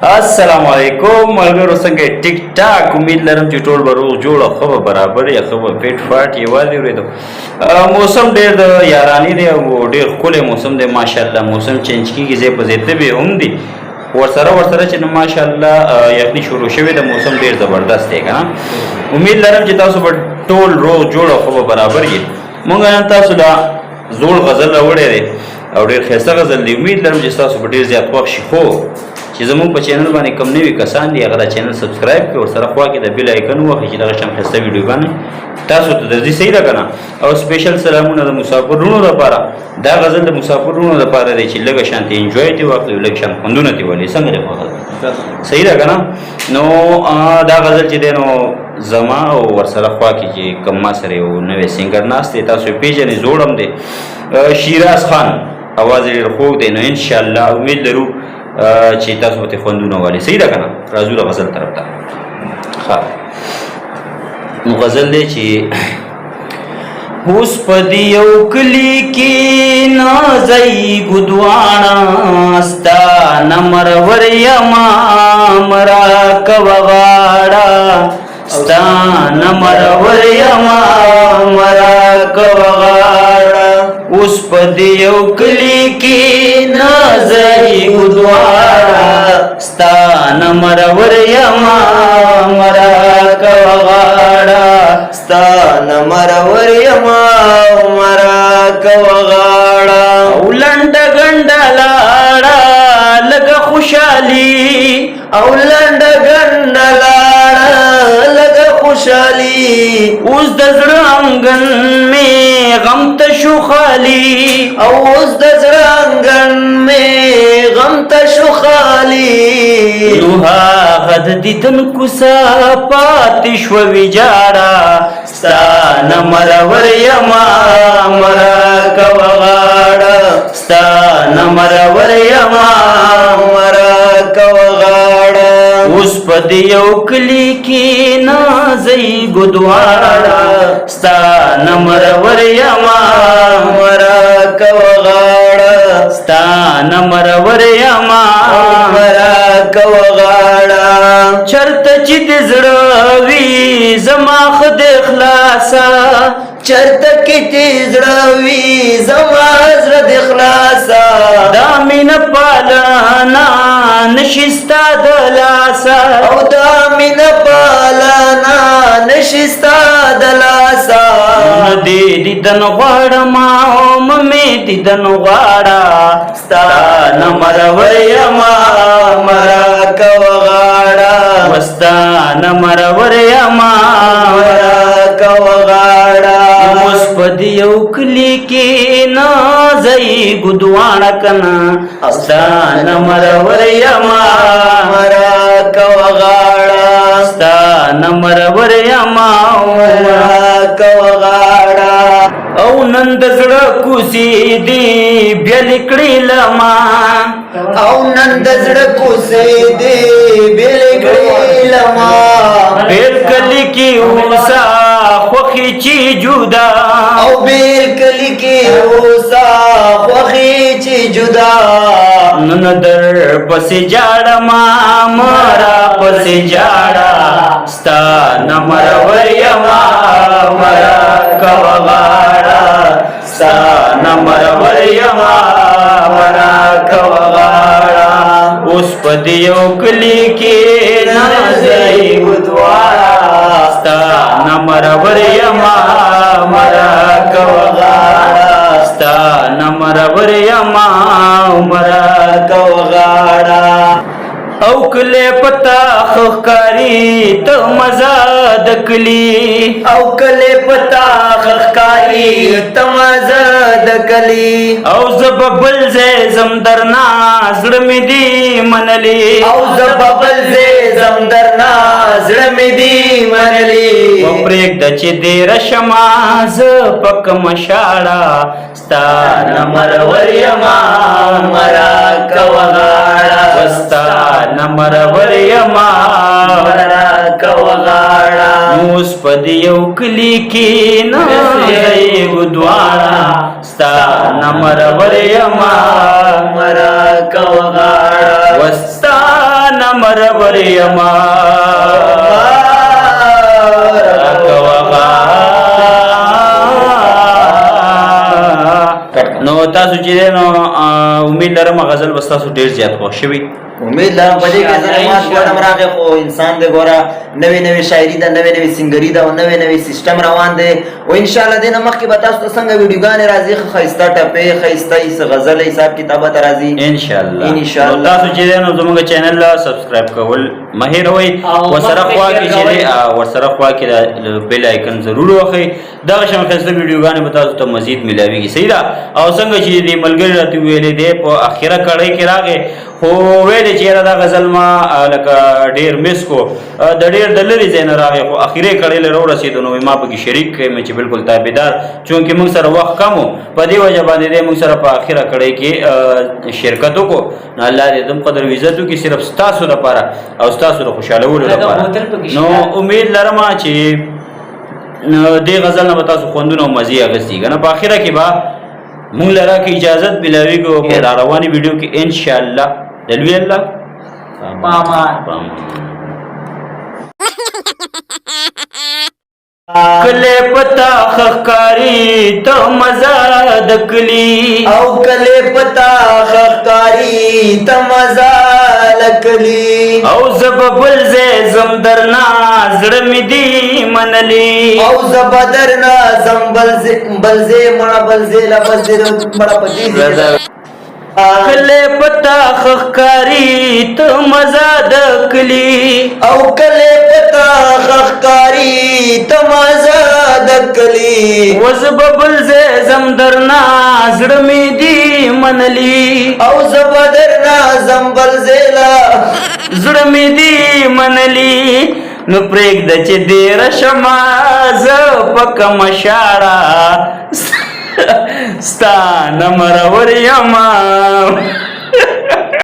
السلام علیکم ملګرو څنګه ټیک ټاک امید لرم چې ټول به روغ جوړ او ښه به برابر یا ښه به فټ فاټ یوازې اورېدو موسم ډېر د یارانې دی او ډېر ښکلی موسم دی ماشاءالله موسم چینج کېږي ځای په ځای تبې هم دي ورسره چې نه ماشاءالله یخني شروع شوې ده موسم ډېر زبردست دی که نه امید لرم چې تاسو به ټول روغ جوړ او ښه به برابر یې مونږ نن تاسو له زوړ غزل راوړی دی او ډېر ښایسته غزل دی امید لرم چې ستاسو به ډېر زیات خوښ شي خو چې زموږ په چینل باندې کم نوي کسان دي هغه دا چینل سبسکرایب کړئ ورسره خوا کې د بیل آیکن ووهئ چې دغه شان ښایسته ویډیوګانې تاسو ته درځي صحیح ده که نه او سپیشل سلامونه د مسافرونو لپاره دا غزل د مسافرونو لپاره دی چې لږه شانتې انجوی دې واخلي لږ شان خوندونه دې ولي څنګه دی غزل صحیح ده که نه نو دا غزل چې دی نو زما او ورسره خوا کې چې کم ما سره یو نوی سینګر ناست دی تاسو یې پېژنئ زوړ هم دی شیراز خان اواز یې ډېر خوږ دی نو انشاءالله امید لرو چې تاسو به خوندونه والي صحیح ده که نه راځو د غزل طرف ته ښه نو غزل دی چې اوس په دې یو کلي کې نازئ ګدواڼه ستا نه مرور یما مراکوه غاړه ستا نه مرور یما مراکوه غاړه اوس په دې یو کلي کې نازئ ګدواڼه ستا نه مرور یما مراکوه غاړه ستا نه مرور یما مراکوه غاړه او لنډه ګنډه لاړه لږه خوشحالي او لنډه ګنډه لاړه لږه خوشحالي اوس د زړه انګن مې غم ته شو خالي او اوس د زړه انګن مې غم ته شو خالي نو هغه د دیدن کوڅه پاتې شوه ویجاړه ستا نه مرور یما مراکوه غاړه ستا نه مرور یما مراکوه غاړه اوس په دې یو کلي کې نازئ ګدواړه ستا نه مرور یما مراکوه غاړه ستا نه مرور یما مراکوه غاړه چرته چې د زړه وي زما خدای خلاصه چرته کې چې زړه وي زما زړه د خلاصه دا مینه پالنه نشي ستا د لاسه او دا مینه پالنه نشي ستا د لاسه نه دې دیدن غواړم او مې دیدن غواړه ستا نه مرور یما مراکوه غاړه وستا نه مرور یما مراکوه غاړه اوس په دې یو کلي کې نازئ ګدواڼه کنه ستا نه مرور یما مراکوه غاړه ستا نه مرور یما مراکوه غاړه او نن د زړه کوڅې دې بیا لیکړې لما او نن د زړه کوڅې دې بېلې کړې لما بېل کلي کې اوسه خوښې چې جدا او بېل کلي کې اوسه خوښې چې جدا نن در پسې جاړما مرا پسې جاړه ستا نه مرور یما مراکوه غاړه ستا نه مرور یما مراکوه غاړه اوس په دې یو کلي کې نازئ ګدواړه ستا نه مرور یما مراکوه غاړه ستا نه مرور یما مراکوه غاړه او کله پتا خخکاری ته مزه د کلی او کله پتا خخکاری ته مزه د کلی او زببل زم درنا زړه مې دی منلی او زببل زم درنا زړه مې دی منلی و پرېږده چې دې رشما زه پک مشاړه ستا نه مرور یما مراکوه غاړه ستا نه مرور یما مراکوه غاړه اوس په دې یو کلي کې نازئ ګدواڼه ستا نه مرور یما مراکوه غاړه وستا نه مرور یما نو تاسو چې نو امید لرم غزل بس تاسو ډیر زیات خوښ شوي امید لرم په دې کې زلمات ګورم راغی خو انسان دې ګوره نوې نوې شاعري ده نوې نوې سنگري ده او نوې نوې سیستم روان دی او ان شاء الله دې نه مخکې به تاسو ته څنګه ویډیوګانې راځي ښایسته ټپې ښایسته غزل حساب کتابه ته راځي ان شاء الله ان شاء الله تاسو چې نو زموږ چینل لا سبسکرایب کول مه هېروئ ورسره خوا کې چې ورسره خوا کې بیل آیکن ضرور وخی دغه شان ښایسته ویډیوګانې به تاسو ته مزید ملاویږي صحیح ده او څنګه چې دې ملګري راته ویلې دی په اخره کړۍ کې راغی خو ویلې چې یاره دا غزل ما لکه ډېر مس کو د ډېر د لرې ځای نه راغی خو اخرې کړۍ له راورسېدو نو ما پکې شریک کړم چې بالکل تابعدار چونکې موږ سره وخت کم و په دې وجه باندې دی موږ سره په اخره کړۍ کې شرکت وکړو نو الله دې دم قدر عزت وکړي صرف ستاسو لپاره او ستاسو د خوشحالولو لپاره نو امید لرم چې دې غزل نه به تاسو خوندونه او مزې اخیستي که نه په اخره کې به مونږ لره کې اجازت ملاویږي په را روانې ویډیو کې ان شاء الله د لوی الله پامان کله پتا خخکاری ته مزه د کلی او کله پتا خخکاری ته مزه لکلی او زببل زم درنا زړه می دی منلی او زبدرنا زمبل بلزه مړه بلزه لفظ دې مړه پتی کله پتا خخکاری ته مزه د کلی او کله پتا خخکاری ته مزه د کلی وزببل زم درنا زړه می دی منلی او زبدرنا زمبل زیلا زړه می دی منلی نو پرېږده چې ډېر شمه زه په کومه شاړه ستا نه مرور یمه